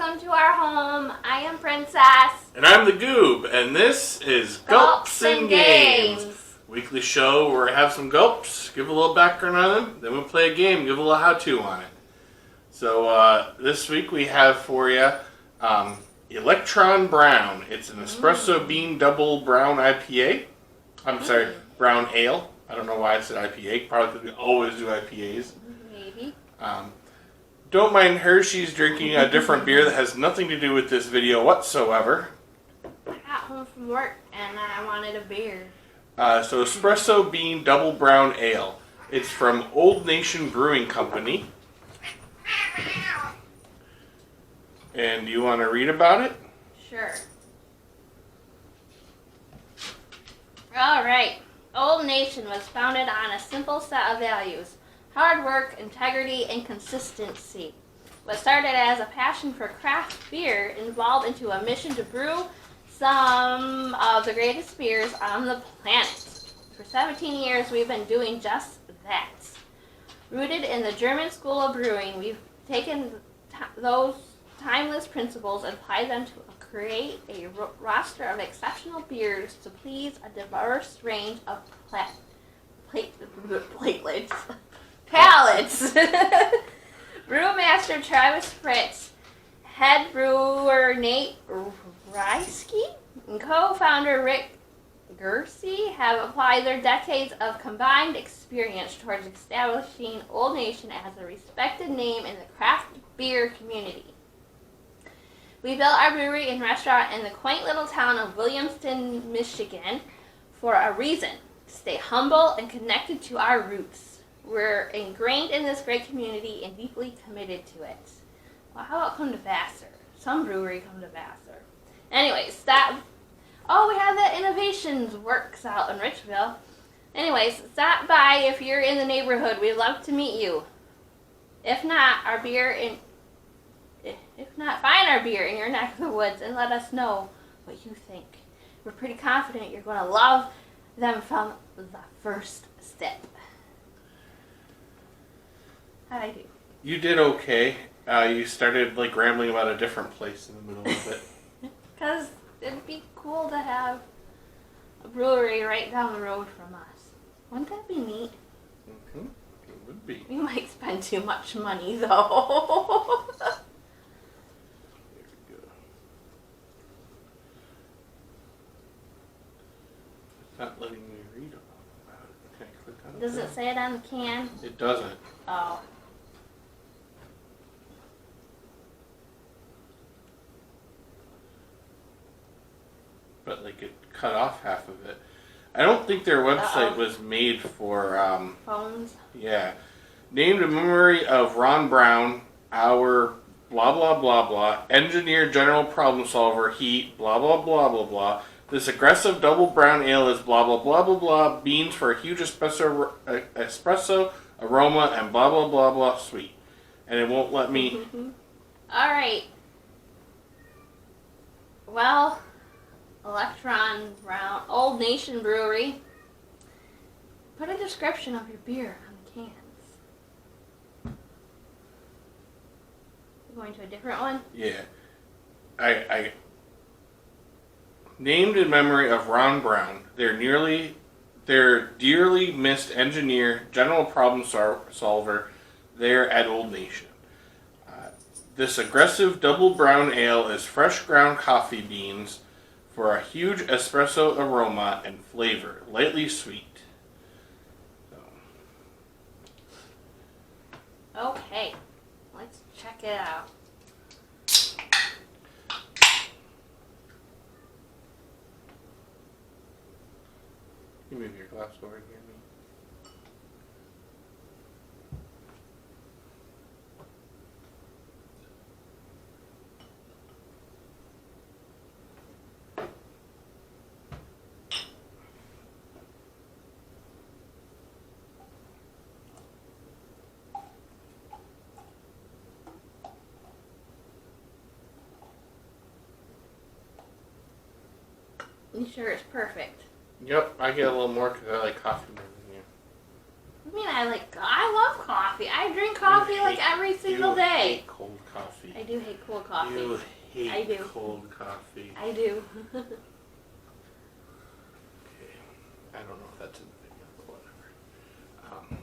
welcome to our home. I am Princess. And I'm the Goob, and this is Gulps'N'Games. Weekly show where I have some gulps, give a little background on them, then we'll play a game, give a little how-to on it. So this week we have for you Electron Brown. It's an Espresso Bean Double Brown IPA. I'm sorry, Brown Ale. I don't know why I said IPA, probably because we always do IPAs. Maybe. Don't mind her, she's drinking a different beer that has nothing to do with this video whatsoever. I got home from work and I wanted a beer. So Espresso Bean Double Brown Ale. It's from Old Nation Brewing Company. And you want to read about it? Sure. Alright. Old Nation was founded on a simple set of values. Hard work, integrity, and consistency. What started as a passion for craft beer evolved into a mission to brew some of the greatest beers on the planet. For 17 years, we've been doing just that. Rooted in the German School of Brewing, we've taken those timeless principles and applied them to create a roster of exceptional beers to please a diverse range of palates. Brewmaster Travis Fritz, head brewer Nate Reisky, and co-founder Rick Gersey have applied their decades of combined experience towards establishing Old Nation as a respected name in the craft beer community. We built our brewery and restaurant in the quaint little town of Williamston, Michigan for a reason: to stay humble and connected to our roots. We're ingrained in this great community and deeply committed to it. Well, how about come to Vassar? Some brewery come to Vassar. Anyways, we have the Innovations Works out in Richville. Anyways, stop by if you're in the neighborhood. We'd love to meet you. If not, find our beer in your neck of the woods and let us know what you think. We're pretty confident you're going to love them from the first step. How'd I do? You did okay. You started rambling about a different place in the middle of it. Because it'd be cool to have a brewery right down the road from us. Wouldn't that be neat? Mm-hmm. It would be. We might spend too much money, though. It's not letting me read about it. Can I click on it? Does it say it on the can? It doesn't. Oh. But it cut off half of it. I don't think their website was made for phones. Yeah. Named in memory of Ron Brown, our blah blah blah blah, engineer, general problem solver, heat, blah blah blah blah blah. This aggressive double brown ale is blah blah blah blah blah, beans for a huge espresso aroma and blah blah blah blah sweet. And it won't let me. Alright. Well, Electron Brown, Old Nation Brewery. Put a description of your beer on the cans. You're going to a different one? Yeah. I named in memory of Ron Brown, their dearly missed engineer, general problem solver there at Old Nation. This aggressive double brown ale is fresh ground coffee beans for a huge espresso aroma and flavor, lightly sweet. Okay, let's check it out. You move your glass over here, me. You sure it's perfect? Yep, I get a little more because I like coffee more than you. I mean, I I love coffee. I drink coffee every single day. You hate cold coffee. I do hate cold coffee. You hate I do. cold coffee. I do. Okay. I don't know if that's in the video, but whatever.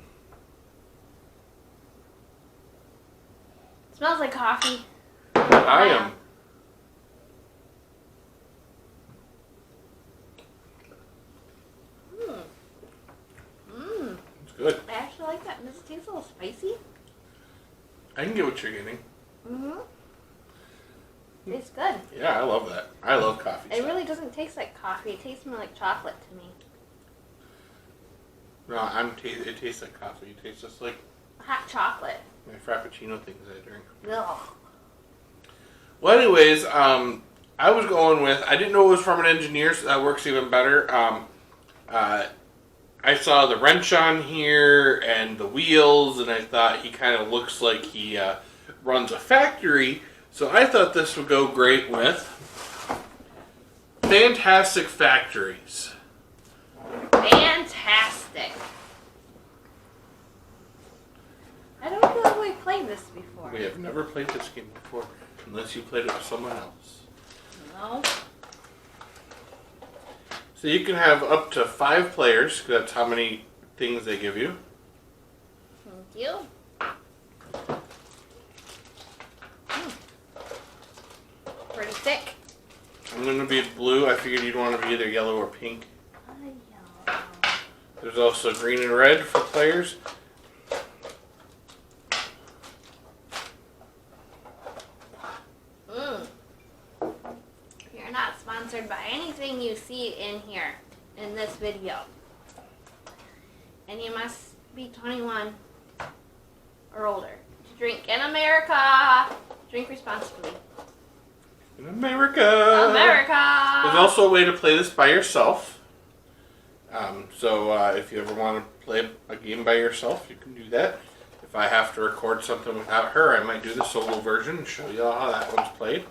Smells like coffee. I am. It's good. I actually like that. Does it taste a little spicy? I can get what you're getting. Tastes good. Yeah, I love that. I love coffee. It really doesn't taste like coffee. It tastes more like chocolate to me. No, it tastes like coffee. It tastes just like Hot chocolate. my Frappuccino things I drink. Ugh. Well, anyways, I was going with, I didn't know it was from an engineer, so that works even better. I saw the wrench on here and the wheels, and I thought he kind of looks like he runs a factory. So I thought this would go great with Fantastic Factories. Fantastic. I don't feel like we played this before. We have never played this game before, unless you played it with someone else. No. So you can have up to 5 players, because that's how many things they give you. Thank you. Pretty thick. I'm going to be blue. I figured you'd want to be either yellow or pink. Yellow. There's also green and red for players. You're not sponsored by anything you see in here, in this video. And you must be 21 or older to drink in America. Drink responsibly. In America! America! There's also a way to play this by yourself. So if you ever want to play a game by yourself, you can do that. If I have to record something without her, I might do the solo version and show you all how that one's played.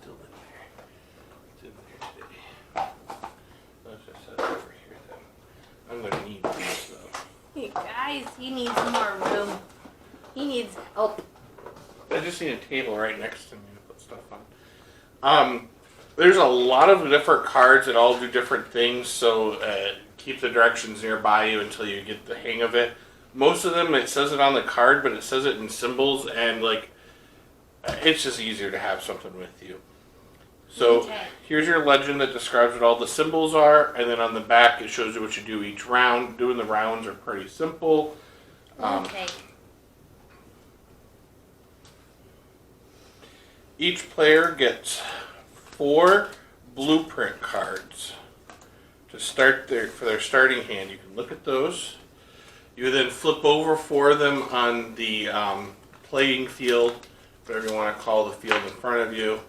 Still in there. It's in there today. Let's just set it over here then. I'm going to need this though. Hey guys, he needs more room. He needs help. I just need a table right next to me to put stuff on. There's a lot of different cards that all do different things, so keep the directions nearby you until you get the hang of it. Most of them, it says it on the card, but it says it in symbols, and it's just easier to have something with you. So Here's your legend that describes what all the symbols are, and then on the back it shows you what you do each round. Doing the rounds are pretty simple. Each player gets 4 blueprint cards to start for their starting hand. You can look at those. You then flip over 4 of them on the playing field, whatever you want to call the field in front of you.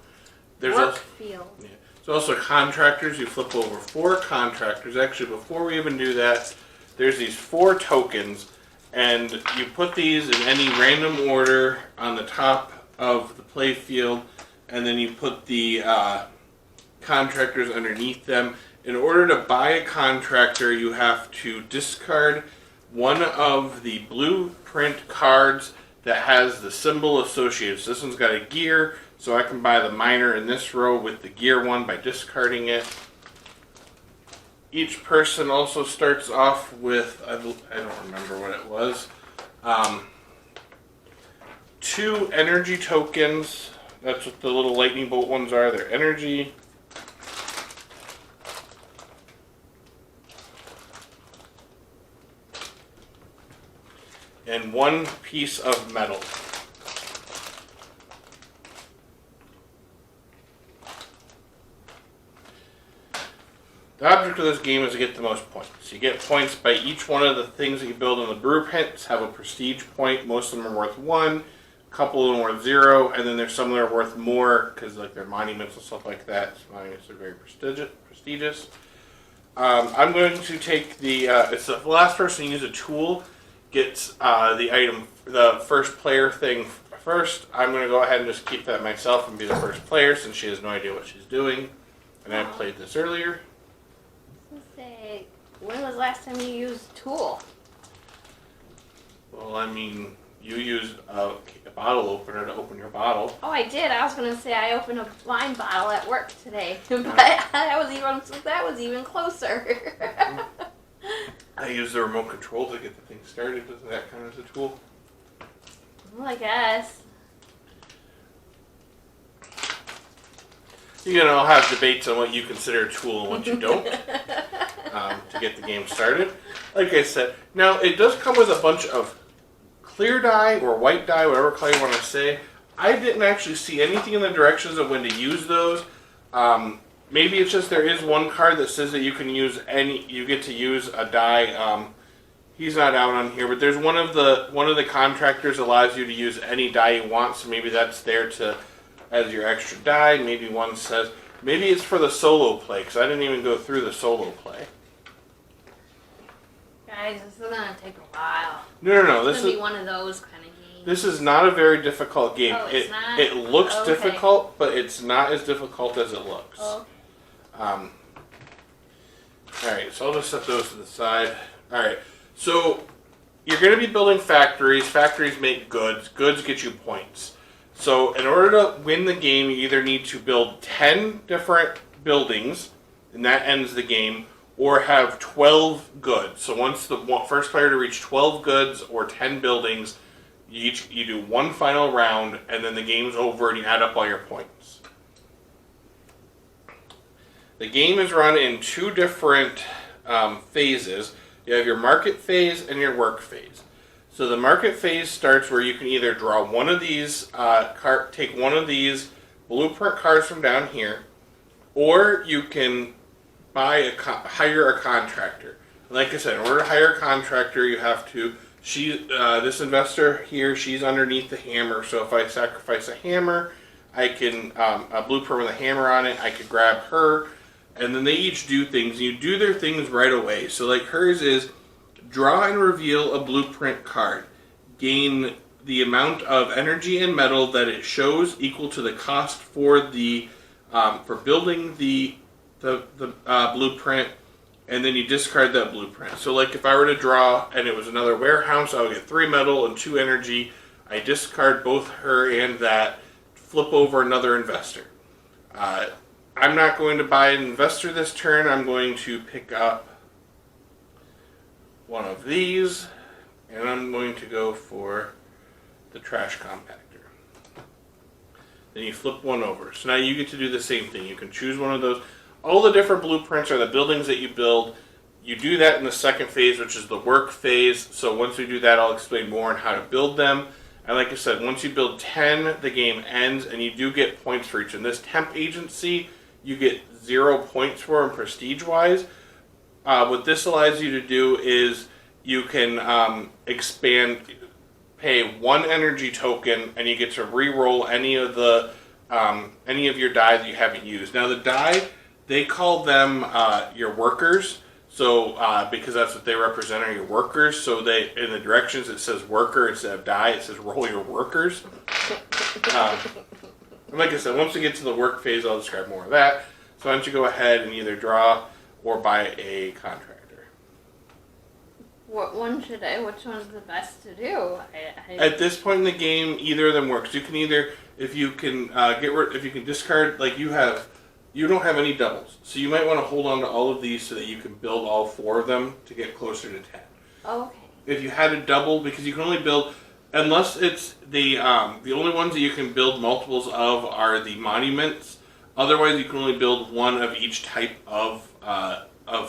There's field. Yeah. There's also contractors. You flip over 4 contractors. Actually, before we even do that, there's these 4 tokens, and you put these in any random order on the top of the play field, and then you put the contractors underneath them. In order to buy a contractor, you have to discard one of the blueprint cards that has the symbol associated. So this one's got a gear, so I can buy the miner in this row with the gear one by discarding it. Each person also starts off with, I don't remember what it was, 2 energy tokens. That's what the little lightning bolt ones are. They're energy. And 1 piece of metal. The object of this game is to get the most points. You get points by each one of the things that you build in the blueprints have a prestige point. Most of them are worth 1, a couple of them are worth 0, and then there's some that are worth more because they're monuments and stuff like that. So monuments are very prestigious. I'm going to take it's the last person to use a tool gets the item, the first player thing first. I'm going to go ahead and just keep that myself and be the first player since she has no idea what she's doing. And I played this earlier. Let's say, when was the last time you used Tool? Well, I mean, you used a bottle opener to open your bottle. Oh, I did. I was gonna say I opened a wine bottle at work today, but that was even closer. I use the remote control to get the thing started. Doesn't that count as a tool? Well, I guess. I'll have debates on what you consider a tool and what you don't to get the game started. Like I said, now it does come with a bunch of clear dye or white dye, whatever color you want to say. I didn't actually see anything in the directions of when to use those. Maybe it's just there is one card that says that you can use you get to use a dye. He's not out on here, but there's one of the contractors allows you to use any dye you want, so maybe that's there as your extra dye. Maybe one says, maybe it's for the solo play, because I didn't even go through the solo play. Guys, this is gonna take a while. No. This is gonna be one of those kind of games. This is not a very difficult game. Oh, it's not? It looks Okay. difficult, but it's not as difficult as it looks. Oh. Alright, so I'll just set those to the side. Alright, so you're going to be building factories. Factories make goods. Goods get you points. So in order to win the game, you either need to build 10 different buildings, and that ends the game, or have 12 goods. So once the first player to reach 12 goods or 10 buildings, you do one final round, and then the game's over and you add up all your points. The game is run in two different phases. You have your market phase and your work phase. So the market phase starts where you can either draw one of these, take one of these blueprint cards from down here, or you can hire a contractor. Like I said, in order to hire a contractor, you have to. This investor here, she's underneath the hammer. So if I sacrifice a hammer, I can a blueprint with a hammer on it. I could grab her. And then they each do things. You do their things right away. So like hers is draw and reveal a blueprint card. Gain the amount of energy and metal that it shows equal to the cost for for building the blueprint, and then you discard that blueprint. So like if I were to draw and it was another warehouse, I would get 3 metal and 2 energy. I discard both her and that, flip over another investor. I'm not going to buy an investor this turn. I'm going to pick up one of these, and I'm going to go for the trash compactor. Then you flip one over. So now you get to do the same thing. You can choose one of those. All the different blueprints are the buildings that you build. You do that in the second phase, which is the work phase. So once we do that, I'll explain more on how to build them. And like I said, once you build 10, the game ends, and you do get points for each. In this temp agency, you get 0 points for them prestige-wise. What this allows you to do is you can pay 1 energy token, and you get to re-roll any of your die that you haven't used. Now the die, they call them your workers. So because that's what they represent, are your workers. So in the directions it says worker instead of die. It says roll your workers. And like I said, once we get to the work phase, I'll describe more of that. So why don't you go ahead and either draw or buy a contractor. Which one's the best to do? At this point in the game, either of them works. You can either, if you can discard, like you don't have any doubles. So you might want to hold on to all of these so that you can build all 4 of them to get closer to 10. Okay. If you had a double, because you can only build, unless it's the only ones that you can build multiples of are the monuments. Otherwise, you can only build 1 of each type of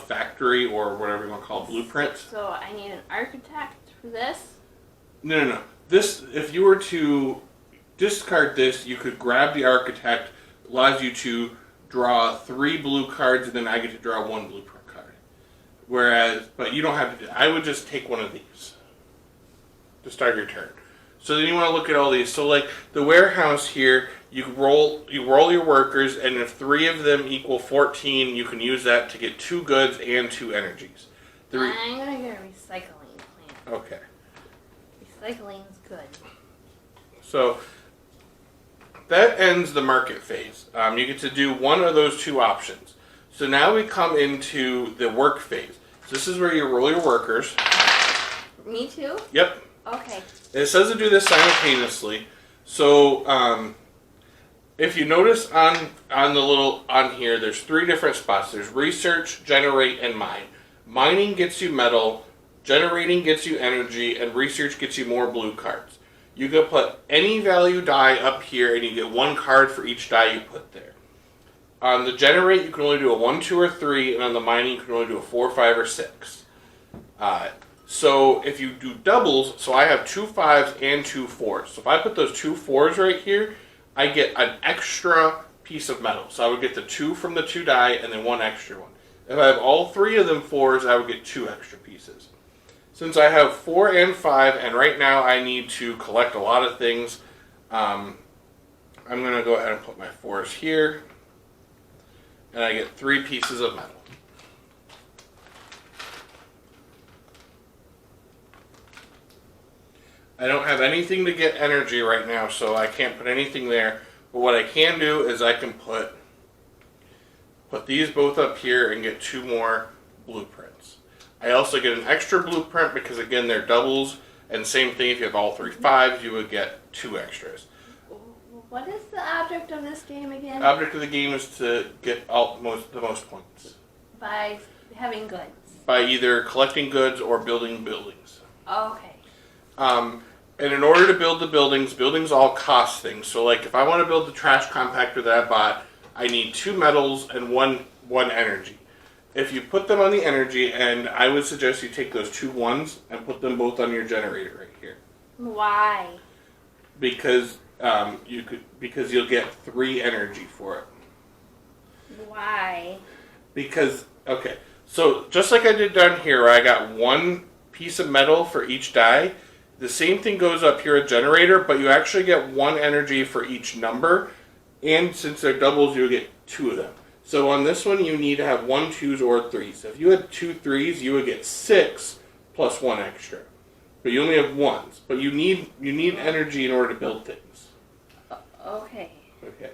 factory or whatever you want to call it, blueprints. So I need an architect for this? No. This, if you were to discard this, you could grab the architect. Allows you to draw 3 blue cards, and then I get to draw 1 blueprint card. But you don't have to. I would just take one of these to start your turn. So then you want to look at all these. So like the warehouse here, you roll your workers, and if 3 of them equal 14, you can use that to get 2 goods and 2 energies. I'm gonna get a recycling plant. Okay. Recycling's good. So that ends the market phase. You get to do one of those 2 options. So now we come into the work phase. So this is where you roll your workers. Me too? Yep. Okay. It says to do this simultaneously. So if you notice on here, there's 3 different spots. There's research, generate, and mine. Mining gets you metal, generating gets you energy, and research gets you more blue cards. You can put any value die up here, and you get 1 card for each die you put there. On the generate, you can only do a 1, 2, or 3, and on the mining, you can only do a 4, 5, or 6. So if you do doubles, so I have 2 5s and 2 4s. So if I put those 2 4s right here, I get an extra piece of metal. So I would get the 2 from the 2 die and then 1 extra one. If I have all 3 of them 4s, I would get 2 extra pieces. Since I have 4 and 5, and right now I need to collect a lot of things, I'm going to go ahead and put my 4s here. And I get 3 pieces of metal. I don't have anything to get energy right now, so I can't put anything there. But what I can do is I can put these both up here and get 2 more blueprints. I also get an extra blueprint because, again, they're doubles. And same thing, if you have all 3 5s, you would get 2 extras. What is the object of this game again? The object of the game is to get the most points. By having goods. By either collecting goods or building buildings. Okay. And in order to build the buildings all cost things. So like if I want to build the trash compactor that I bought, I need 2 metals and one energy. If you put them on the energy, and I would suggest you take those 2 1s and put them both on your generator right here. Why? Because you'll get 3 energy for it. Why? Because, okay, so just like I did down here where I got 1 piece of metal for each die, the same thing goes up here at generator, but you actually get 1 energy for each number, and since they're doubles, you'll get 2 of them. So on this one, you need to have 1 2s or 3s. If you had 2 3s, you would get 6 plus 1 extra. But you only have 1s. But you need energy in order to build things. Okay. Okay.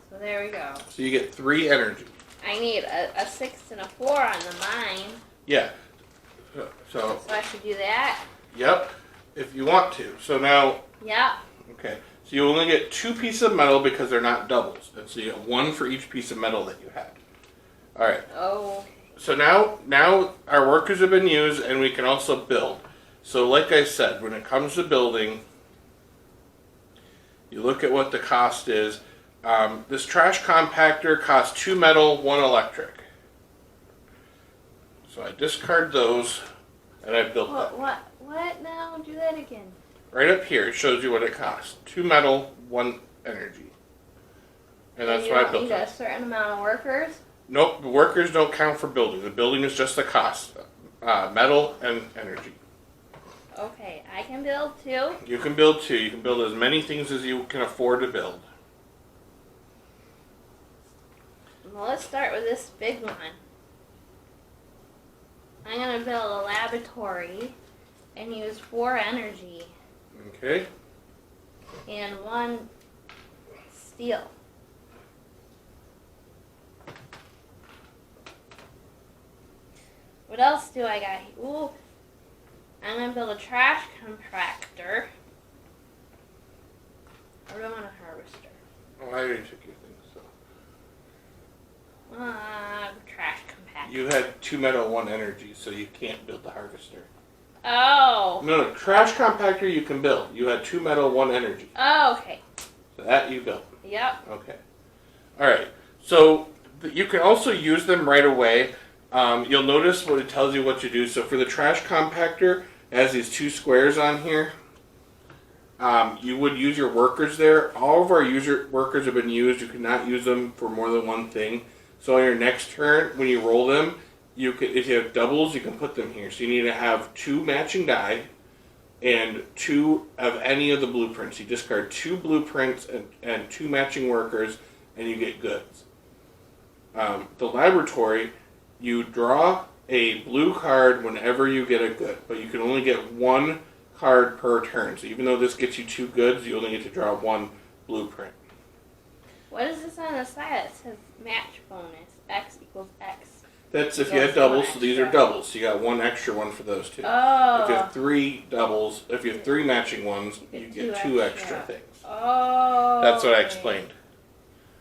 So there we go. So you get 3 energy. I need a 6 and a 4 on the mine. Yeah. So I should do that? Yep. If you want to. So now. Yep. Okay. So you only get 2 pieces of metal because they're not doubles. And so you get 1 for each piece of metal that you had. All right. Oh. So now our workers have been used, and we can also build. So like I said, when it comes to building, you look at what the cost is. This trash compactor costs 2 metal, 1 electric. So I discard those, and I built that. What now? Do that again. Right up here, it shows you what it costs. 2 metal, 1 energy. And that's why I built you need a certain amount of workers? Nope, the workers don't count for building. The building is just the cost. Metal and energy. Okay, I can build 2? You can build 2. You can build as many things as you can afford to build. Well, let's start with this big one. I'm going to build a laboratory and use 4 energy. Okay. And 1 steel. What else do I got here? Ooh, I'm going to build a trash compactor. Or do I want a harvester? Oh, I already took your things, so. Trash compactor. You had 2 metal, 1 energy, so you can't build the harvester. Oh. No, trash compactor you can build. You had 2 metal, 1 energy. Oh, okay. So that you built. Yep. Okay. Alright, so you can also use them right away. You'll notice what it tells you what to do. So for the trash compactor, it has these 2 squares on here. You would use your workers there. All of our workers have been used. You cannot use them for more than 1 thing. So on your next turn, when you roll them, if you have doubles, you can put them here. So you need to have 2 matching die and 2 of any of the blueprints. You discard 2 blueprints and 2 matching workers, and you get goods. The laboratory, you draw a blue card whenever you get a good, but you can only get 1 card per turn. So even though this gets you 2 goods, you only get to draw 1 blueprint. What is this on the side? It says match bonus. X equals X. That's if you had doubles, so these are doubles. So you got one extra one for those two. Oh. If you have three doubles, if you have three matching ones, you get two extra things. Oh. That's what I explained.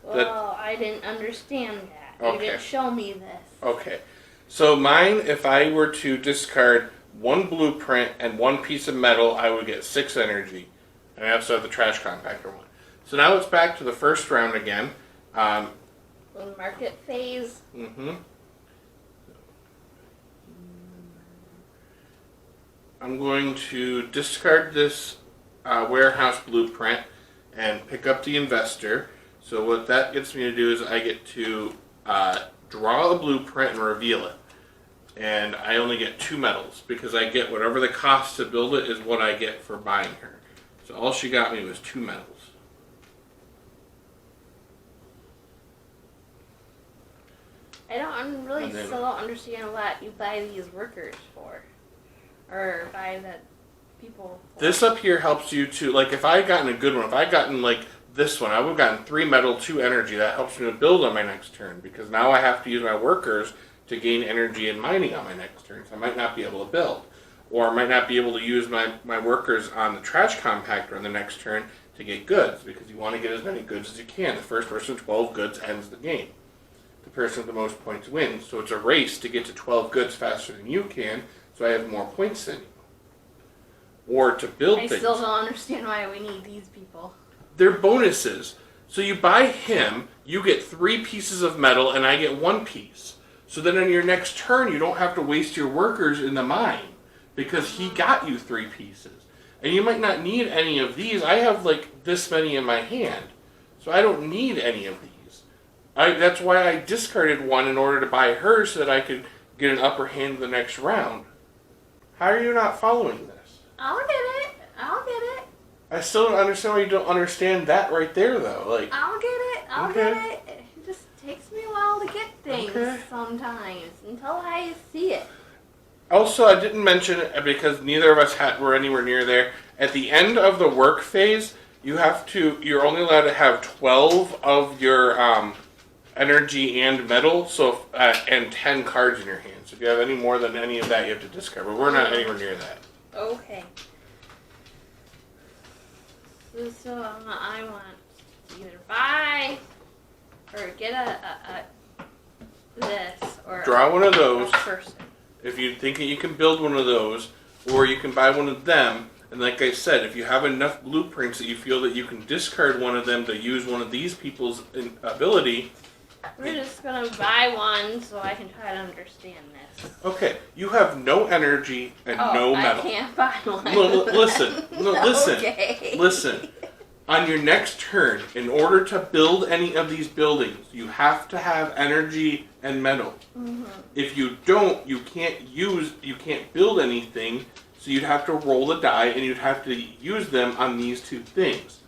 Well, I didn't understand that. Okay. You didn't show me this. Okay. So mine, if I were to discard one blueprint and one piece of metal, I would get 6 energy. And I also have the trash compactor one. So now it's back to the first round again. Marketphase. Mm-hmm. I'm going to discard this warehouse blueprint and pick up the investor. So what that gets me to do is I get to draw a blueprint and reveal it. And I only get 2 medals because I get whatever the cost to build it is what I get for buying her. So all she got me was 2 medals. Still don't understand what you buy these workers for. Or buy the people for. This up here helps you to, like, if I had gotten a good one, if I had gotten, like, this one, I would have gotten 3 metal, 2 energy. That helps me to build on my next turn, because now I have to use my workers to gain energy and mining on my next turn, so I might not be able to build. Or I might not be able to use my workers on the trash compactor on the next turn to get goods, because you want to get as many goods as you can. The first person with 12 goods ends the game. The person with the most points wins, so it's a race to get to 12 goods faster than you can, so I have more points than you. Or to build things. I still don't understand why we need these people. They're bonuses. So you buy him, you get 3 pieces of metal, and I get 1 piece. So then on your next turn, you don't have to waste your workers in the mine, because he got you 3 pieces. And you might not need any of these. I have like this many in my hand, so I don't need any of these. That's why I discarded one in order to buy her, so that I could get an upper hand the next round. How are you not following this? I'll get it. I still don't understand why you don't understand that right there, though. Like, I'll get it. It just takes me a while to get things sometimes until I see it. Also, I didn't mention it because neither of us were anywhere near there. At the end of the work phase, you're only allowed to have 12 of your energy and metal, so and 10 cards in your hand. So if you have any more than any of that, you have to discard. But we're not anywhere near that. Okay. So I want to either buy or get this or draw one of those. Person. If you think that you can build one of those, or you can buy one of them. And like I said, if you have enough blueprints that you feel that you can discard one of them to use one of these people's ability. We're just going to buy one so I can try to understand this. Okay, you have no energy and no metal. I can't buy one. Listen. Okay. Listen. On your next turn, in order to build any of these buildings, you have to have energy and metal. Mm-hmm. If you don't, you can't build anything, so you'd have to roll the die and you'd have to use them on these 2 things.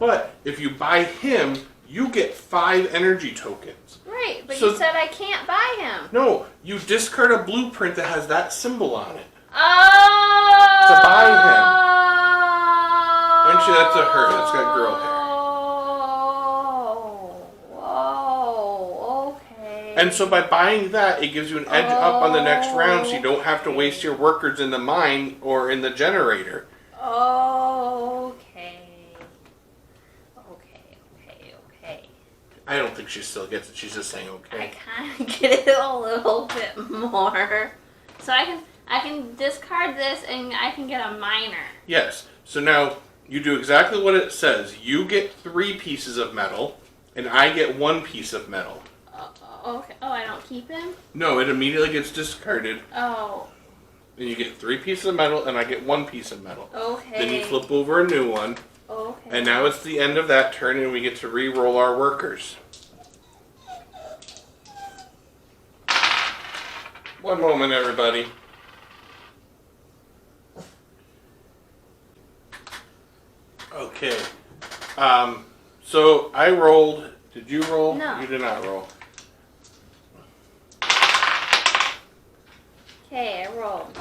But if you buy him, you get 5 energy tokens. Right, but you said I can't buy him. No, you discard a blueprint that has that symbol on it. Oh! To buy him. Actually, that's a her. That's got girl hair. Oh, okay. And so by buying that, it gives you an edge up on the next round, so you don't have to waste your workers in the mine or in the generator. Okay. I don't think she still gets it. She's just saying okay. I kind of get it a little bit more. So I can discard this and I can get a miner. Yes. So now you do exactly what it says. You get 3 pieces of metal, and I get 1 piece of metal. Okay. Oh, I don't keep him? No, it immediately gets discarded. Oh. And you get 3 pieces of metal, and I get 1 piece of metal. Okay. Then you flip over a new one. Okay. And now it's the end of that turn, and we get to re-roll our workers. One moment, everybody. Okay. So I rolled. Did you roll? No. You did not roll. Okay, I rolled.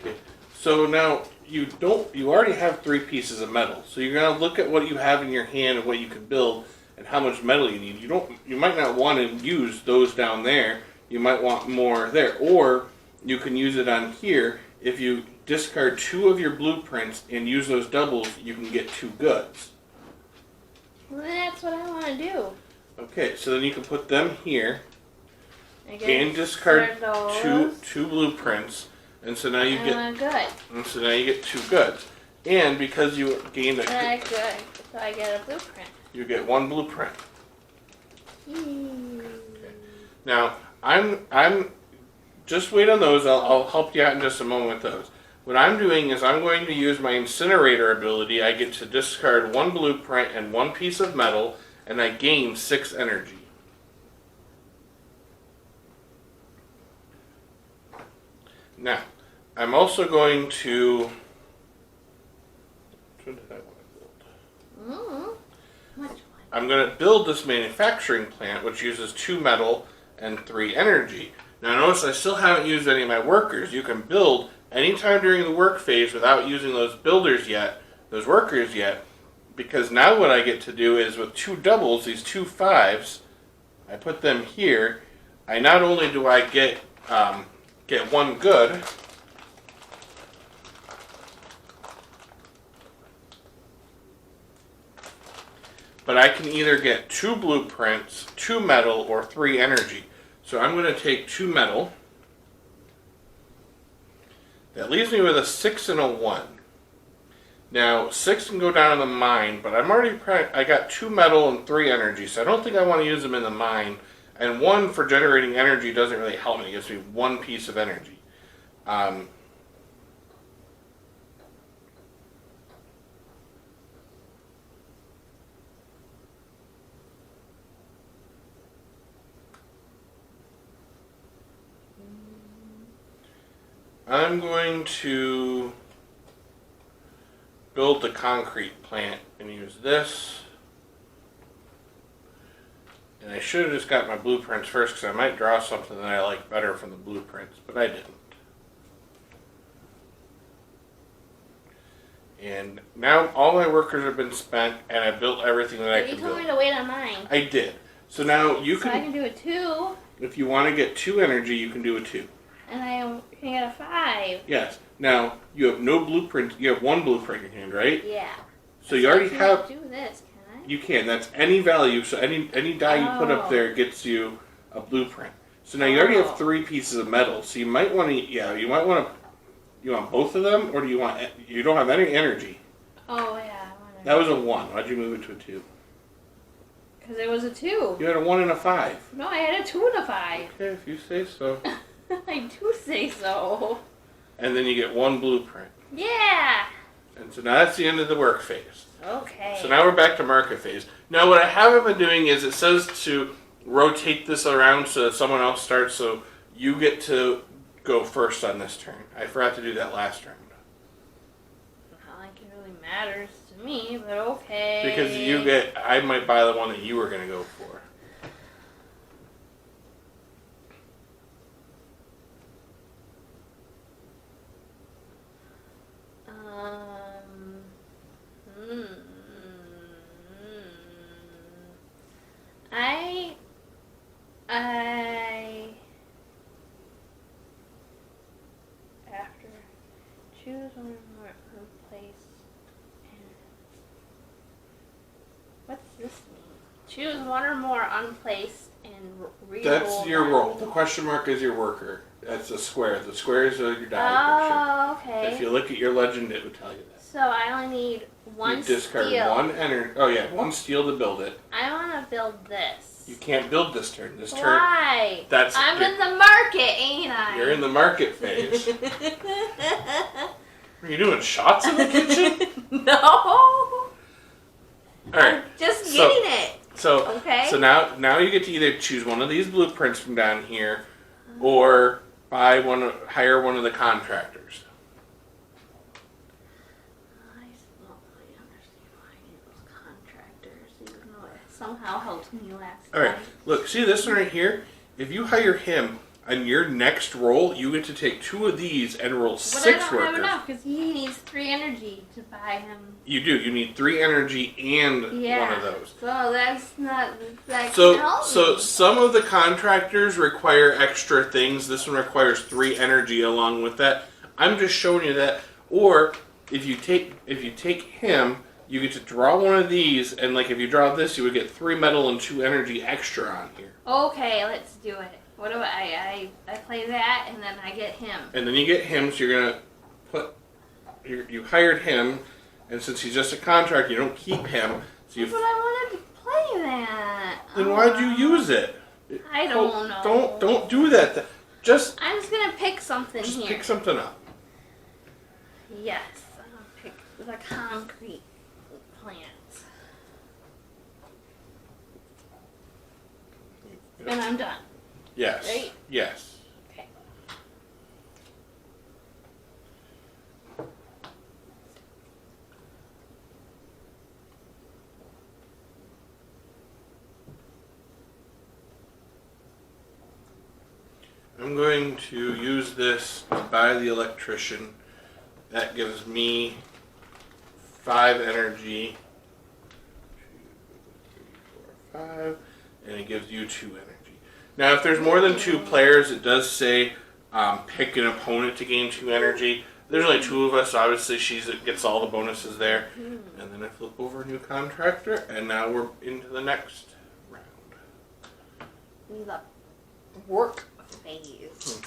Okay. So now you already have 3 pieces of metal. So you're going to look at what you have in your hand and what you can build, and how much metal you need. You might not want to use those down there. You might want more there, or you can use it on here. If you discard 2 of your blueprints and use those doubles, you can get 2 goods. Well, that's what I want to do. Okay, so then you can put them here and discard two blueprints, and so now you get good. And so now you get 2 goods. And because you gained Good. So I get a blueprint. you get 1 blueprint. Okay. Now I'm just wait on those. I'll help you out in just a moment with those. What I'm doing is I'm going to use my incinerator ability. I get to discard 1 blueprint and 1 piece of metal, and I gain 6 energy. Now, I'm also going to... Which one did I want to build? Which one? I'm going to build this manufacturing plant, which uses 2 metal and 3 energy. Now notice I still haven't used any of my workers. You can build anytime during the work phase without using those workers yet, because now what I get to do is with 2 doubles, these 2 5s, I put them here. I not only do I get 1 good, but I can either get 2 blueprints, 2 metal, or 3 energy. So I'm going to take 2 metal. That leaves me with a 6 and a 1. Now, 6 can go down in the mine, but I got 2 metal and 3 energy, so I don't think I want to use them in the mine. And 1 for generating energy doesn't really help me. It gives me 1 piece of energy. I'm going to build the concrete plant and use this. And I should have just got my blueprints first, because I might draw something that I like better from the blueprints, but I didn't. And now all my workers have been spent, and I built everything that I could build. You told me to wait on mine. I did. So now you can... So I can do a 2. If you want to get 2 energy, you can do a 2. And I can get a 5. Yes. Now, you have no blueprint. You have 1 blueprint in your hand, right? Yeah. So you already have... do this, can I? You can. That's any value. So any die you put up there gets you a blueprint. So now you already have 3 pieces of metal. So you might want to... Yeah, you might want to... You want both of them? Or do you want... You don't have any energy. Oh, yeah. That was a 1. Why'd you move it to a 2? Because it was a 2. You had a 1 and a 5. No, I had a 2 and a 5. Okay, if you say so. I do say so. And then you get 1 blueprint. Yeah. And so now that's the end of the work phase. Okay. So now we're back to market phase. Now what I haven't been doing is it says to rotate this around so that someone else starts, so you get to go first on this turn. I forgot to do that last round. Not like it really matters to me, but okay. Because I might buy the one that you were going to go for. After choose one or more place and what's this mean? Choose one or more unplaced and re-roll. That's your roll. The question mark is your worker. That's a square. The squares are your die picture. Okay. If you look at your legend, it would tell you that. So I only need 1 steel. You discard 1 energy. Oh yeah, 1 steel to build it. I want to build this. You can't build this turn. This turn. Why? I'm in the market, ain't I? You're in the market phase. Are you doing shots in the kitchen? No. All right. I'm just getting it. So okay. So now you get to either choose one of these blueprints from down here, or hire one of the contractors. I don't really understand why I need those contractors, even though it somehow helped me last time. All right. Look, see this one right here? If you hire him, on your next roll, you get to take 2 of these and roll But 6 I don't workers. have enough because he needs 3 energy to buy him. You do. You need 3 energy and one of those. So that's not that So can help me. some of the contractors require extra things. This one requires 3 energy along with that. I'm just showing you that. Or if you take him, you get to draw one of these, and like if you draw this, you would get 3 metal and 2 energy extra on here. Okay, let's do it. What do I play that, and then I get him. And then you get him, so you're gonna put you hired him, and since he's just a contract, you don't keep him. So But I wanted to play that. Then why'd you use it? I don't know. Don't do that. Just I'm just gonna pick something just here. pick something up. Yes, I'm gonna pick the concrete plant. And I'm done. Yes. Right? Yes. Okay. I'm going to use this to buy the electrician. That gives me 5 energy. 2, 3, 4, 5. And it gives you 2 energy. Now, if there's more than 2 players, it does say pick an opponent to gain 2 energy. There's only 2 of us, so obviously she gets all the bonuses there. And then I flip over a new contractor, and now we're into the next round. The work phase.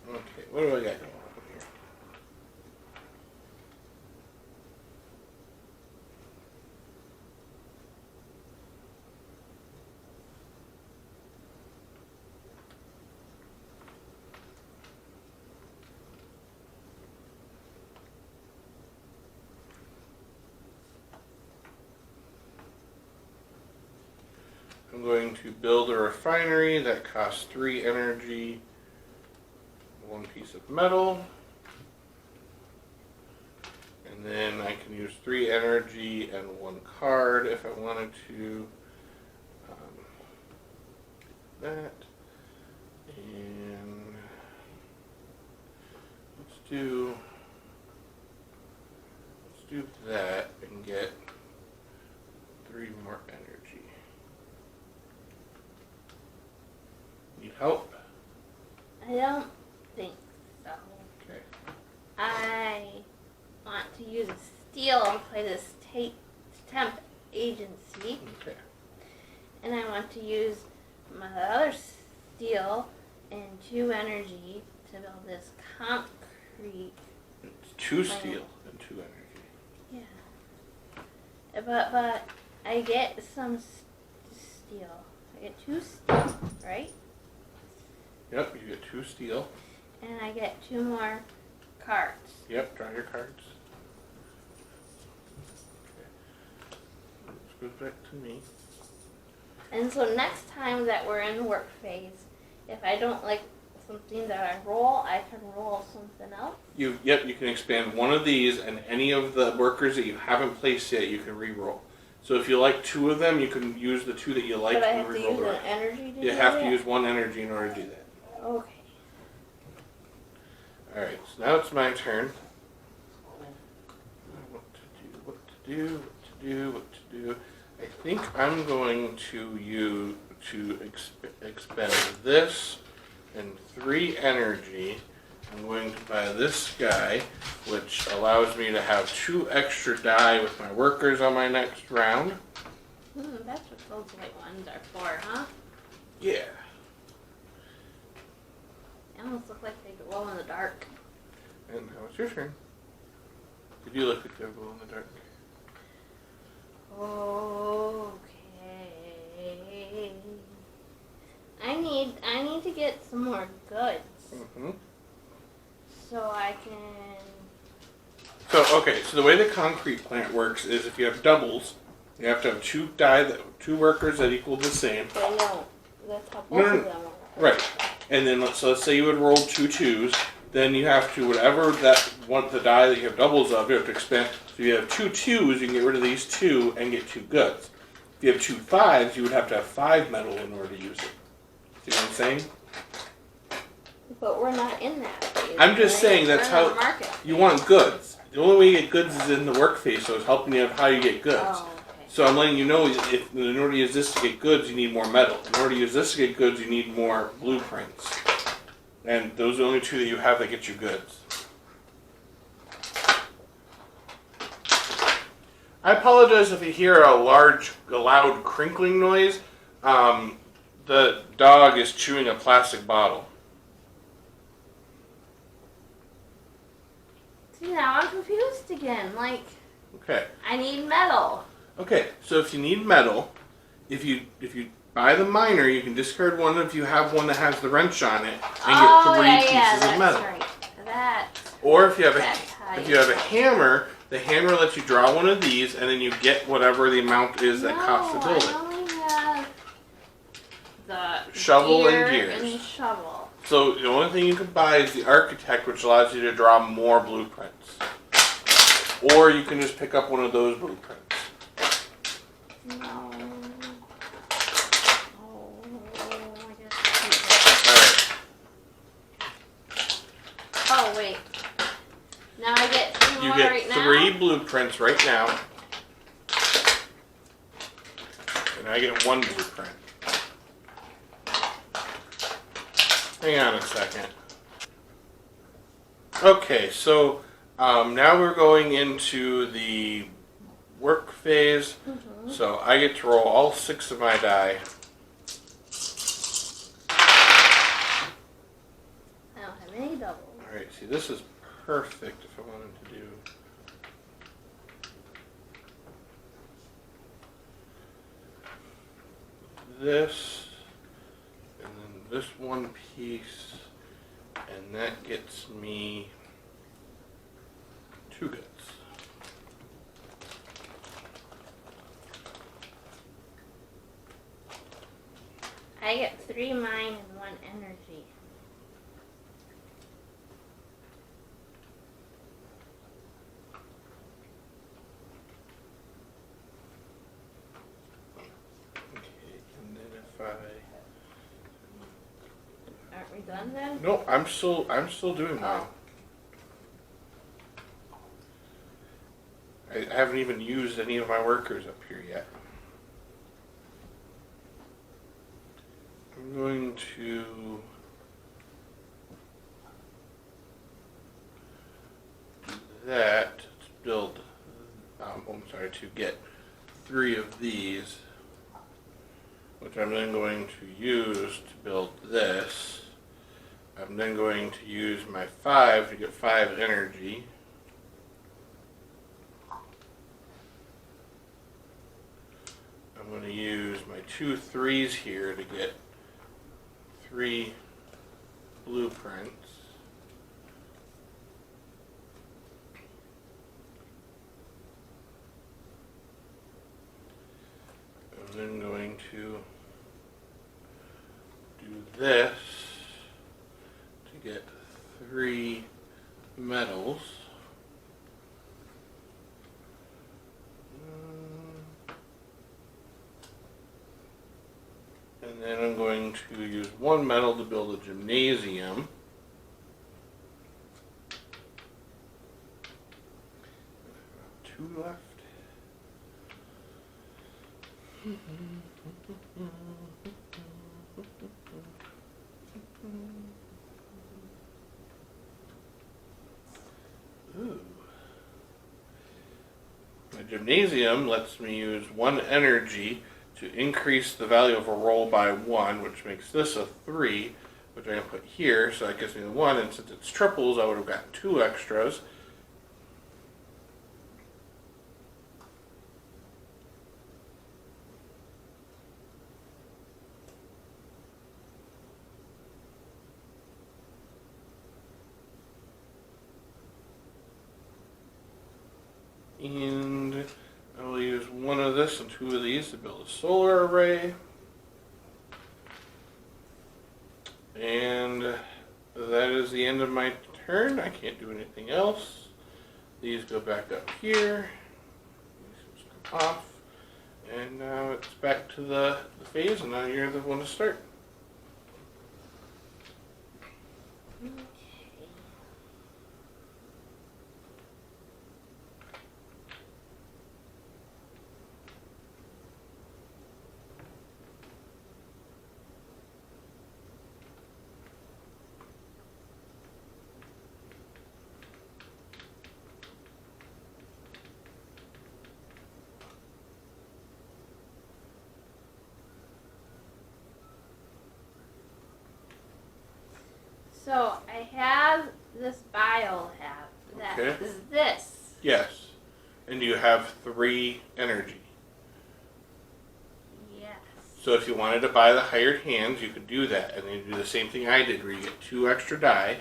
Okay, what do I got going on here? I'm going to build a refinery that costs 3 energy, 1 piece of metal, and then I can use 3 energy and 1 card if I wanted to. That, and let's do that and get 3 more energy. Need help? I don't think so. Okay. I want to use a steel and play this temp agency. Okay. And I want to use my other steel and 2 energy to build this concrete. It's 2 steel and 2 energy. Yeah. But I get some steel. I get 2 steel, right? Yep, you get 2 steel. And I get 2 more cards. Yep, draw your cards. Okay. Let's go back to me. And so next time that we're in the work phase, if I don't like something that I roll, I can roll something else. You can expand one of these, and any of the workers that you haven't placed yet, you can re-roll. So if you like 2 of them, you can use the 2 that you like But I and have to re-roll use the an rest. energy to do You have to that? use 1 energy in order to do that. Okay. Alright, so now it's my turn. What to do. I think I'm going to expend this and 3 energy. I'm going to buy this guy, which allows me to have 2 extra die with my workers on my next round. That's what those white ones are for, huh? Yeah. They almost look like they glow in the dark. And now it's your turn. Did you look like they glow in the dark? Okay. I need to get some more goods. Mm-hmm. So I can... So the way the concrete plant works is if you have doubles, you have to have 2 workers that equal the same. But no, that's how both of them are. Right. And then let's say you would roll 2 2s, then you have to, whatever the die that you have doubles of, you have to expend So if you have 2 2s, you can get rid of these 2 and get 2 goods. If you have 2 5s, you would have to have 5 metal in order to use it. See what I'm saying? But we're not in that phase. I'm just saying that's how you want goods. The only way you get goods is in the work phase, so it's helping you of how you get goods. Oh, okay. So I'm letting you know, if in order to use this to get goods, you need more metal. In order to use this to get goods, you need more blueprints. And those are the only 2 that you have that get you goods. I apologize if you hear a loud crinkling noise. The dog is chewing a plastic bottle. See, now I'm confused again. Like, Okay. I need metal. Okay, so if you need metal, if you buy the miner, you can discard one if you have one that has the wrench on it and get 3 pieces of metal. Right. That. Or if you have That's a hammer, the hammer lets you draw one of these, and then you get whatever the amount is that costs to build it. I only have the Shovel and gears. And shovel. So the only thing you can buy is the architect, which allows you to draw more blueprints. Or you can just pick up one of those blueprints. No. Oh, wait. Now I get 3 You more get right now? 3 blueprints right now. And I get 1 blueprint. Hang on a second. Okay, so now we're going into the work phase. Mm-hmm. So I get to roll all 6 of my die. I don't have any doubles. Alright, see, this is perfect if I wanted to do. This, and then this one piece, and that gets me 2 goods. I get 3 mine and 1 energy. Aren't we done then? No, I'm still doing mine. Oh. I haven't even used any of my workers up here yet. I'm going to do that to build. To get 3 of these, which I'm then going to use to build this. I'm then going to use my 5 to get 5 energy. I'm going to use my 2 3s here to get 3 blueprints. I'm then going to do this to get 3 metals. And then I'm going to use 1 metal to build a gymnasium. Two left. Ooh. My gymnasium lets me use 1 energy to increase the value of a roll by 1, which makes this a 3, which I can put here, so that gives me the 1, and since it's triples, I would have gotten 2 extras. And I will use 1 of this and 2 of these to build a solar array. And that is the end of my turn. I can't do anything else. These go back up here. These come off. And now it's back to the phase, and now you're the one to start. Okay. So I have this biohab that Okay. is this. Yes. And you have 3 energy. Yes. So if you wanted to buy the hired hands, you could do that, and then you do the same thing I did, where you get 2 extra die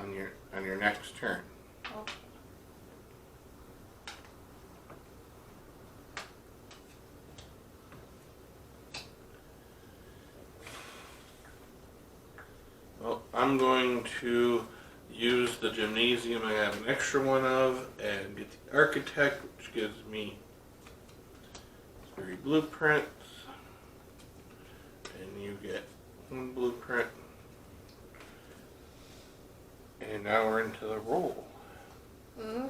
on your next turn. Okay. Well, I'm going to use the gymnasium I have an extra one of, and get the architect, which gives me 3 blueprints, and you get 1 blueprint. And now we're into the roll. Mm-hmm.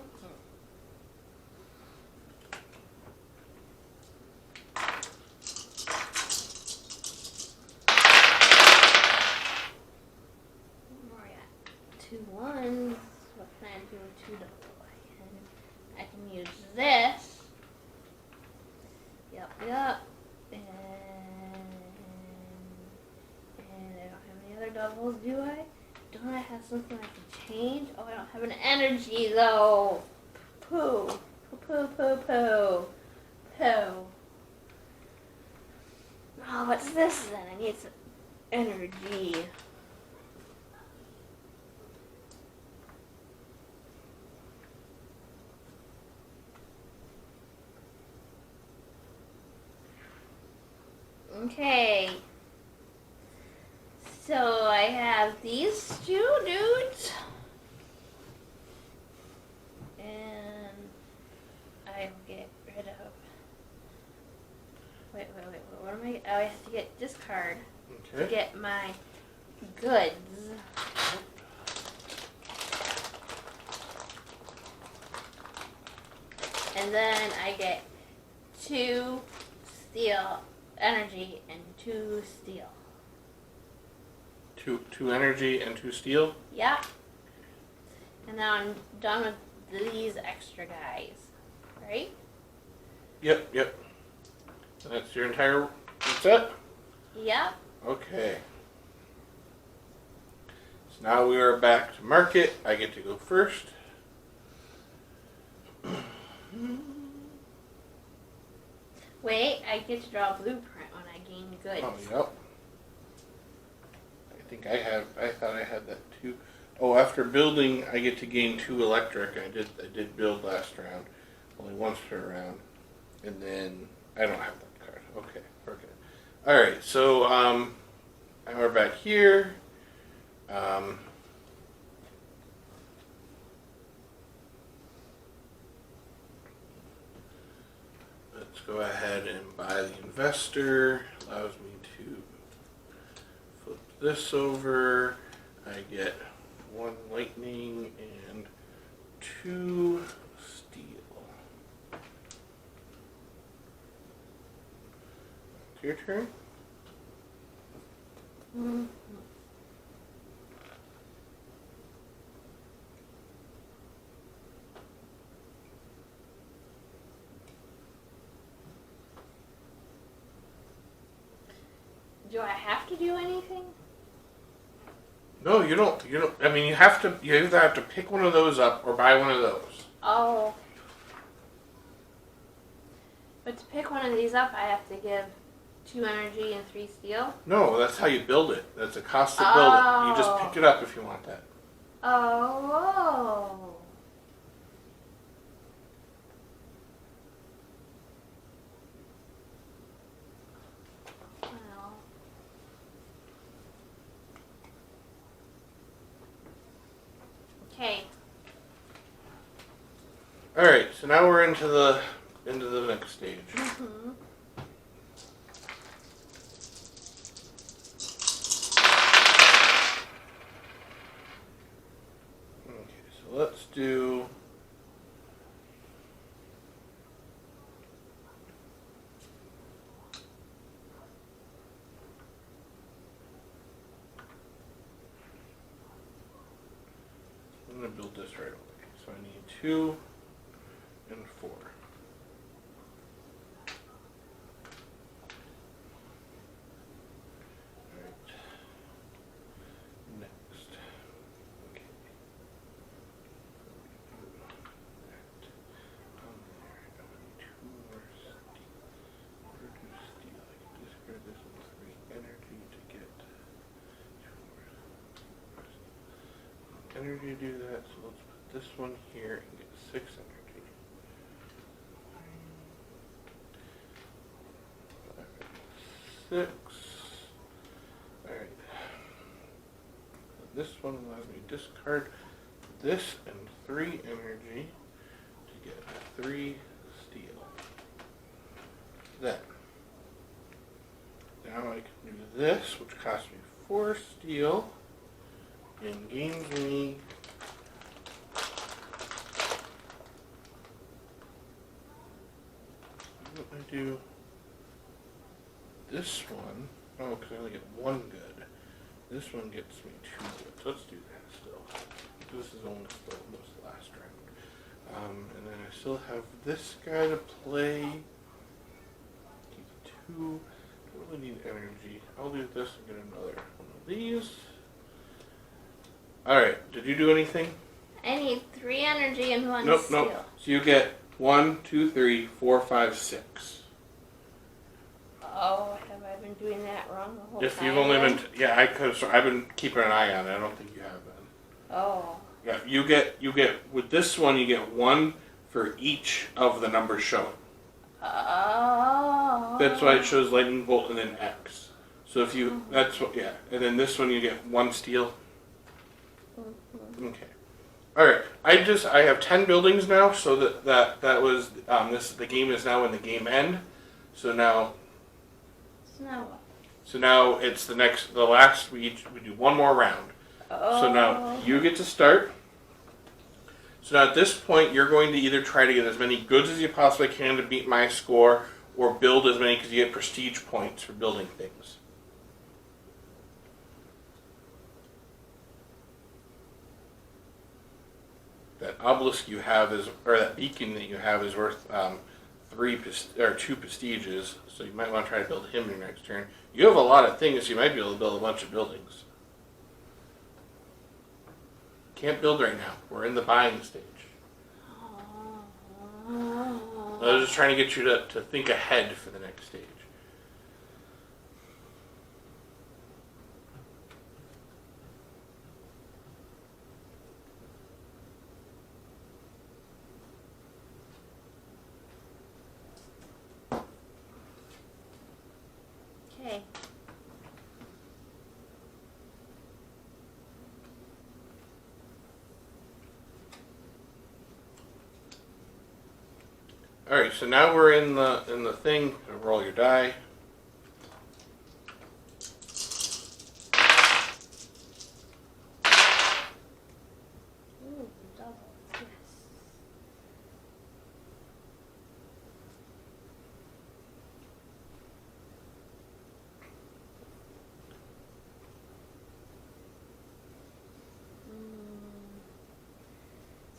Where are we at? 2 ones. What can I do with 2 double? I can use this. Yep. And I don't have any other doubles, do I? Don't I have something I can change? Oh, I don't have an energy though. Poo. Poo, poo, poo. Poo. Oh, what's this then? I need some energy. Okay. So I have these 2 dudes. And I'll get rid of. Wait. What am I? Oh, I have to get this card to Okay. get my goods. And then I get 2 steel energy and 2 steel. 2 energy and 2 steel. Yep. And now I'm done with these extra guys. Right? Yep. That's your entire. That's it. Yep. Okay. So now we are back to market. I get to go first. Wait, I get to draw a blueprint when I gain goods. Oh, yep. I thought I had that too. Oh, after building, I get to gain 2 electric. I did build last round, only once per round, and then I don't have that card. Okay, we're good. All right, so now we're back here. Let's go ahead and buy the investor. Allows me to flip this over. I get 1 lightning and 2 steel. It's your turn. Mm-hmm. Do I have to do anything? No, you don't. You don't. I mean, you have to. You either have to pick one of those up or buy one of those. Oh. But to pick one of these up, I have to give 2 energy and 3 steel? No, that's how you build it. That's the cost to build it. You just pick it up if you want that. Oh. Well. Okay. All right, so now we're into the next stage. Mm-hmm. Okay, so let's do. I'm going to build this right away. So I need 2 and 4. Alright. Next. Okay. That. On there. I need 2 more steel. Produce steel. I can discard this with 3 energy to get 2 more. Energy to do that, so let's put this one here and get 6 energy. 5, 6. Alright. This one allows me to discard this and 3 energy to get 3 steel. Then, now I can do this, which costs me 4 steel. And gains me what I do this one. Oh, because I only get 1 good. This one gets me 2 good. So let's do that still. This is almost the last round. And then I still have this guy to play. Keep 2. Don't really need energy. I'll do this and get another one of these. Alright, did you do anything? I need 3 energy and 1 Nope, steel. nope. So you get 1, 2, 3, 4, 5, 6. Oh, have I been doing that wrong the whole If time? you've only then? been, yeah, I've been keeping an eye on it. I don't think you have been. Oh. Yeah, you get with this one you get 1 for each of the numbers shown. Oh. That's why it shows lightning bolt and then X. So if you, that's what, yeah, and then this one you get 1 steel. Okay. All right. I have 10 buildings now, so that was the game is now in the game end. So now it's the last we do 1 more round. Oh. So now you get to start. So now at this point you're going to either try to get as many goods as you possibly can to beat my score, or build as many because you get prestige points for building things. That obelisk you have or that beacon that you have is worth 2 prestiges, so you might want to try to build him your next turn. You have a lot of things, so you might be able to build a bunch of buildings. Can't build right now. We're in the buying stage. I was just trying to get you to think ahead for the next stage. Okay. All right, so now we're in the thing. Roll your die. Ooh, double. Yes.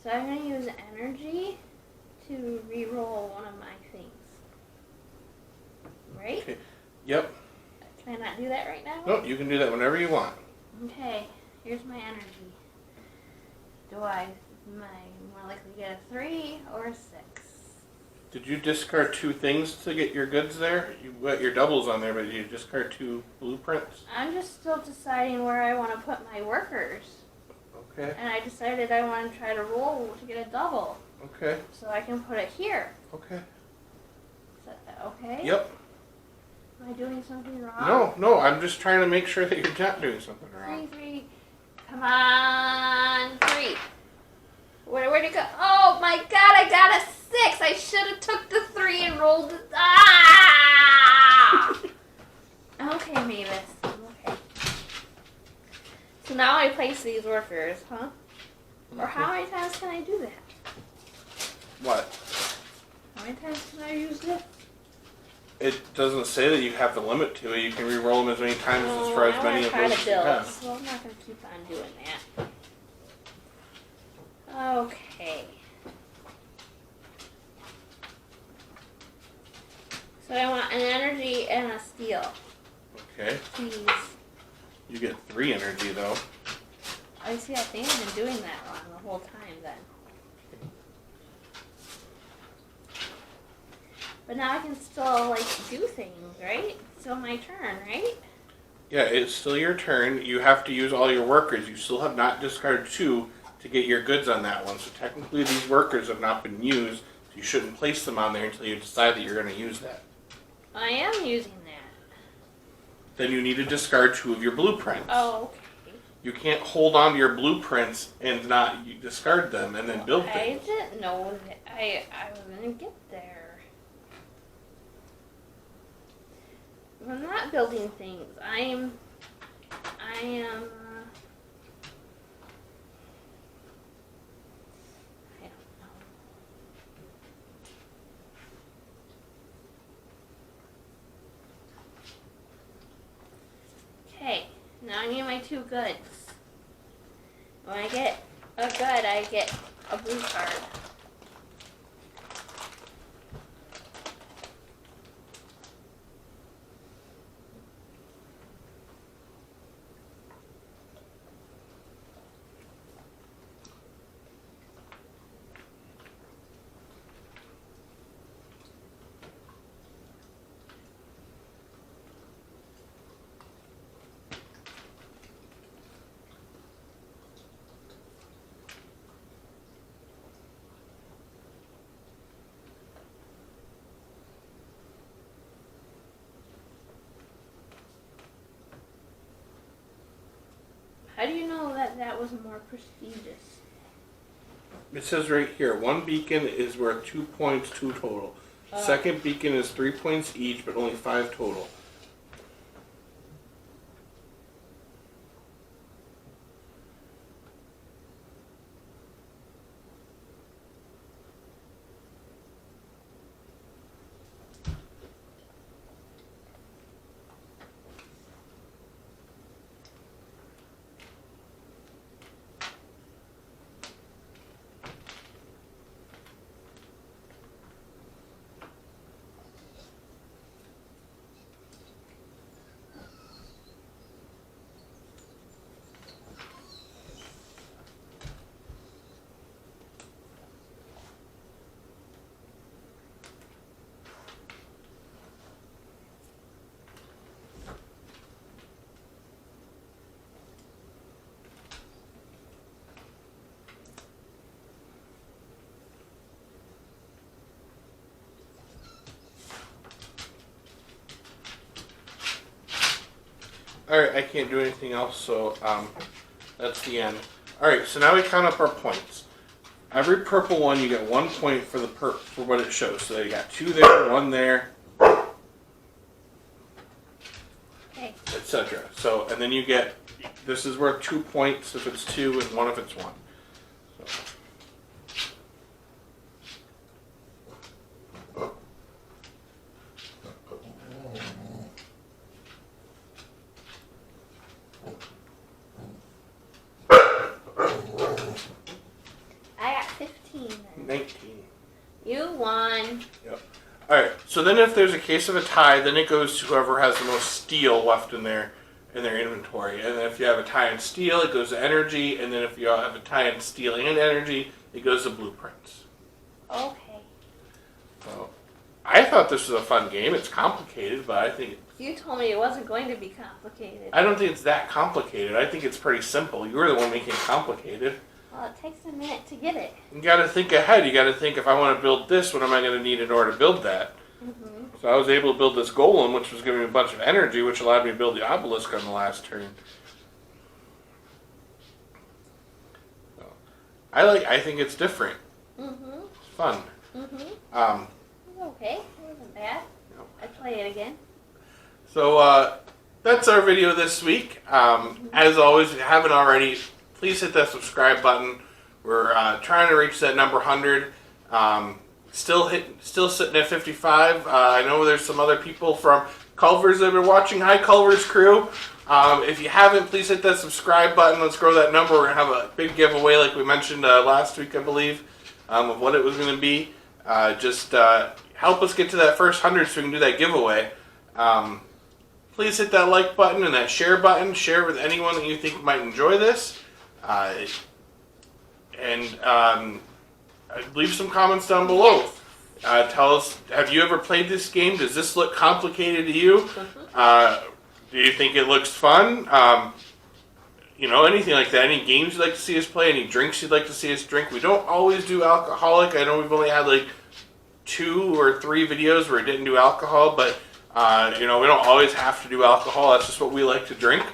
So I'm going to use energy to re-roll one of my things. Right? Okay. Yep. Can I not do that right now? No, you can do that whenever you want. Okay, here's my energy. Am I more likely to get a 3 or a 6? Did you discard 2 things to get your goods there? You got your doubles on there, but did you discard 2 blueprints? I'm just still deciding where I want to put my workers. Okay. And I decided I want to try to roll to get a double. Okay. So I can put it here. Okay. Is that okay? Yep. Am I doing something wrong? No, I'm just trying to make sure that you're not doing something wrong. 3. Come on, 3. Where'd it go? Oh my god, I got a 6. I should have took the 3 and rolled it. Ah! Okay, Mavis. Okay. So now I place these workers, huh? Or how many times can I do that? What? How many times can I use this? It doesn't say that you have the limit to it. You can re-roll them as many times as for as many of those as you have. So I'm not going to keep on doing that. Okay. So I want an energy and a steel. Okay. Please. You get 3 energy though. I see, I think I've been doing that wrong the whole time then. But now I can still, like, do things, right? It's still my turn, right? Yeah, it's still your turn. You have to use all your workers. You still have not discarded 2 to get your goods on that one. So technically these workers have not been used. So you shouldn't place them on there until you decide that you're going to use that. I am using that. Then you need to discard 2 of your blueprints. Oh, okay. You can't hold on to your blueprints and not discard them and then build I things. didn't know that I was going to get there. I'm not building things. I am. I don't know. Okay, now I need my 2 goods. When I get a good, I get a blue card. How do you know that that was more prestigious? It says right here, 1 beacon is worth 2 points, 2 total. Second beacon is 3 points each, but only 5 total. Alright, I can't do anything else, so that's the end. Alright, so now we count up our points. Every purple one, you get 1 point for the for what it shows. So you got 2 there, 1 there, Okay. etc. So, and then you get, this is worth 2 points if it's 2 and 1 if it's 1. So. I got 15 then. 19. You won. Yep. Alright, so then if there's a case of a tie, then it goes to whoever has the most steel left in their inventory. And then if you have a tie in steel, it goes to energy. And then if you have a tie in steel and energy, it goes to blueprints. Okay. So, I thought this was a fun game. It's complicated, but I think You told me it wasn't going to be complicated. I don't think it's that complicated. I think it's pretty simple. You were the one making it complicated. Well, it takes a minute to get it. You got to think ahead. You got to think, if I want to build this, what am I going to need in order to build that? Mm-hmm. So I was able to build this golem, which was giving me a bunch of energy, which allowed me to build the obelisk on the last turn. So, I think it's different. Mhm. It's fun. Mhm. Okay, it wasn't bad. I'd play it again. So that's our video this week. As always, if you haven't already, please hit that subscribe button. We're trying to reach that number 100. Still sitting at 55. I know there's some other people from Culver's that have been watching. Hi, Culver's crew. If you haven't, please hit that subscribe button. Let's grow that number. We're going to have a big giveaway like we mentioned last week, I believe, of what it was going to be. Just help us get to that first 100 so we can do that giveaway. Please hit that like button and that share button. Share it with anyone that you think might enjoy this. Leave some comments down below. Tell us, have you ever played this game? Does this look complicated to you? Do you think it looks fun? Anything like that. Any games you'd like to see us play? Any drinks you'd like to see us drink? We don't always do alcoholic. I know we've only had like 2 or 3 videos where it didn't do alcohol, but we don't always have to do alcohol. That's just what we like to drink.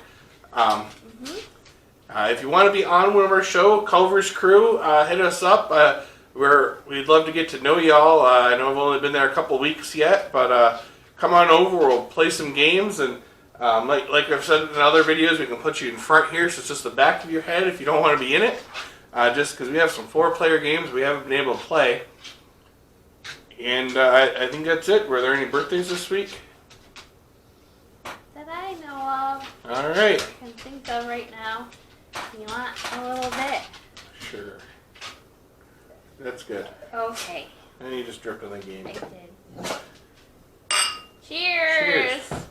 If you want to be on one of our show, Culver's crew, hit us up. We'd love to get to know y'all. I know I've only been there a couple weeks yet, but come on over. We'll play some games, and like I've said in other videos, we can put you in front here, so it's just the back of your head if you don't want to be in it. Just because we have some 4-player games we haven't been able to play. And I think that's it. Were there any birthdays this week? That I know of. All right. I can think of right now. You want a little bit? Sure. That's good. Okay. And you just dripped on the game. I did. Cheers! Cheers.